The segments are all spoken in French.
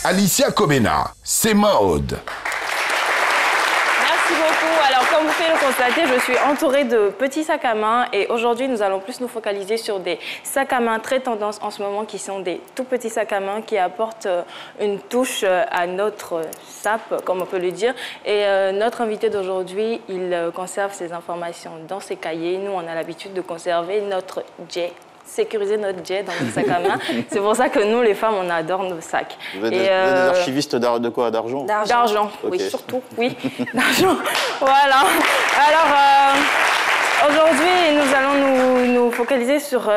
Alicia Comena, c'est mode. Merci beaucoup. Alors, comme vous pouvez le constater, je suis entourée de petits sacs à main et aujourd'hui, nous allons plus nous focaliser sur des sacs à main très tendance en ce moment qui sont des tout petits sacs à main qui apportent une touche à notre sap, comme on peut le dire. Et notre invité d'aujourd'hui, il conserve ses informations dans ses cahiers. Nous, on a l'habitude de conserver notre jet. Sécuriser notre jet dans nos sacs à main. C'est pour ça que nous, les femmes, on adore nos sacs. Vous êtes des archivistes de quoi? D'argent? D'argent, okay. Oui, surtout, oui. D'argent, voilà. Alors, aujourd'hui, nous allons nous focaliser sur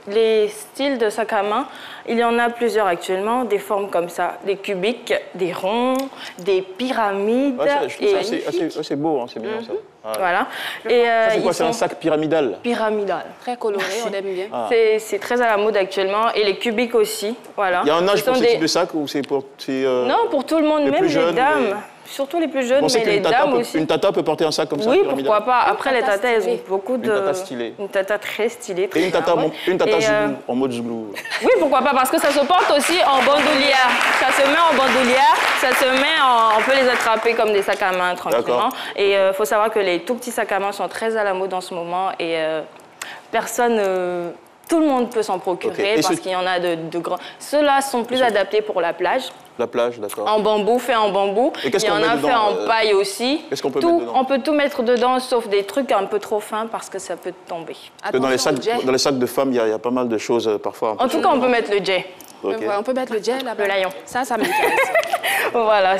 les styles de sacs à main. Il y en a plusieurs actuellement, des formes comme ça, des cubiques, des ronds, des pyramides. Ouais, je trouve ça assez beau, hein, c'est bien ça. Ouais. Voilà. Et, c'est quoi, c'est un sac pyramidal? Pyramidal. Très coloré, on aime bien. Ah. C'est très à la mode actuellement. Et les cubiques aussi, voilà. Il y a un âge pour ce type de sac ou c'est pour... Non, pour tout le monde, même les dames. Surtout les plus jeunes, mais les dames aussi. Une tata peut porter un sac comme ça? Oui, pourquoi pas. Après, les tatas, elles ont beaucoup de... Une tata stylée. Une tata très stylée. Et une tata zoulou, en mode zoulou. Oui, pourquoi pas, parce que ça se porte aussi en bandoulière. Ça se met en bandoulière, ça se met en... On peut les attraper comme des sacs à main tranquillement. Et il faut savoir que les tout petits sacs à main sont très à la mode en ce moment et tout le monde peut s'en procurer parce qu'il y en a de grands. Ceux-là sont plus adaptés pour la plage. La plage, d'accord. En bambou, fait en bambou. Et il y en a fait en paille aussi. Qu'est-ce qu'on peut mettre dedans? On peut tout mettre dedans, sauf des trucs un peu trop fins parce que ça peut tomber. Parce que dans les sacs de femmes, il y a pas mal de choses parfois. En tout cas, on peut mettre le jet. Okay. On peut mettre le jet là-bas. Le lion. Ça m'intéresse. Voilà.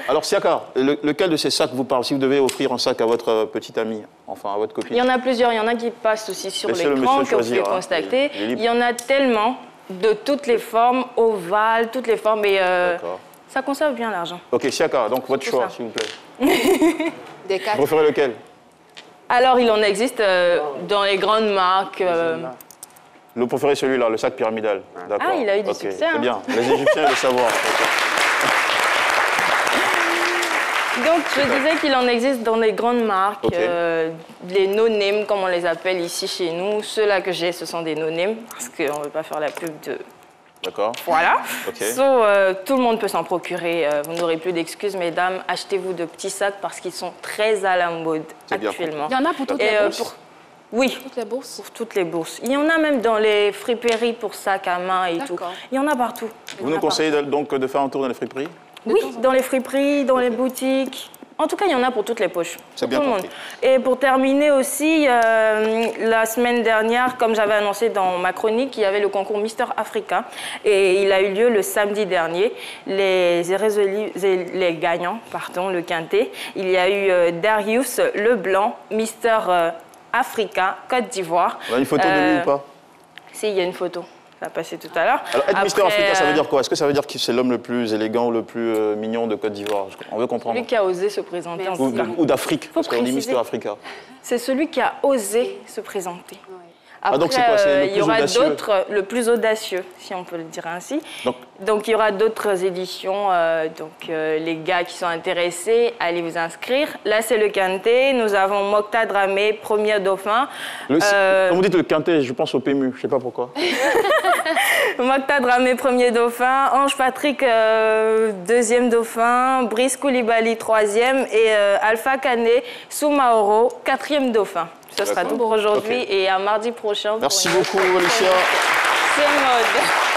Alors, Siaka, lequel de ces sacs vous parle? Si vous devez offrir un sac à votre petite amie, enfin à votre copine. Il y en a plusieurs. Il y en a qui passent aussi sur l'écran, que vous pouvez constater. Il y en a tellement de toutes les formes, ovales, toutes les formes. Et ça conserve bien l'argent. Ok, Siaka, donc votre choix, s'il vous plaît. Des quatre. Vous préférez lequel? Alors, il en existe dans les grandes marques. Vous préférez celui-là, le sac pyramidal. Ah, il a eu du succès. C'est bien. Les Égyptiens le savoir. Donc, je disais qu'il en existe dans les grandes marques, les no-name, comme on les appelle ici chez nous. Ceux-là que j'ai, ce sont des no-name, parce qu'on ne veut pas faire la pub de... D'accord. Voilà. Tout le monde peut s'en procurer. Vous n'aurez plus d'excuses, mesdames. Achetez-vous de petits sacs parce qu'ils sont très à la mode actuellement. Il y en a pour toutes les bourses? Oui. Toutes les bourses? Pour toutes les bourses. Il y en a même dans les friperies pour sacs à main et tout. Il y en a partout. Vous nous conseillez donc de faire un tour dans les friperies? Oui, dans les friperies, dans les boutiques. En tout cas, il y en a pour toutes les poches. C'est bien compris. Et pour terminer aussi, la semaine dernière, comme j'avais annoncé dans ma chronique, il y avait le concours Mister Africa. Et il a eu lieu le samedi dernier. Les gagnants, le quintet. Il y a eu Darius Leblanc, Mister Africa, Côte d'Ivoire. On a une photo de lui ou pas? Si, il y a une photo. Ça a passé tout à l'heure. Alors, être Mister Africa, ça veut dire quoi? Est-ce que ça veut dire que c'est l'homme le plus élégant ou le plus mignon de Côte d'Ivoire? On veut comprendre. Celui qui a osé se présenter. Ou d'Afrique, parce qu'on dit Mister Africa. C'est celui qui a osé se présenter. Après, donc c'est quoi? Il y aura d'autres, le plus audacieux, si on peut le dire ainsi. Donc il y aura d'autres éditions. Les gars qui sont intéressés, allez vous inscrire. Là, c'est le quintet. Nous avons Mokta Dramé, premier dauphin. Quand vous dites le quintet, je pense au PMU. Je ne sais pas pourquoi. Mokta Dramé, premier dauphin. Ange Patrick, deuxième dauphin. Brice Koulibaly, troisième. Et Alpha Kané, Soumaoro, quatrième dauphin. Ce sera tout pour aujourd'hui et à mardi prochain. Merci beaucoup, Alicia. C'est mode.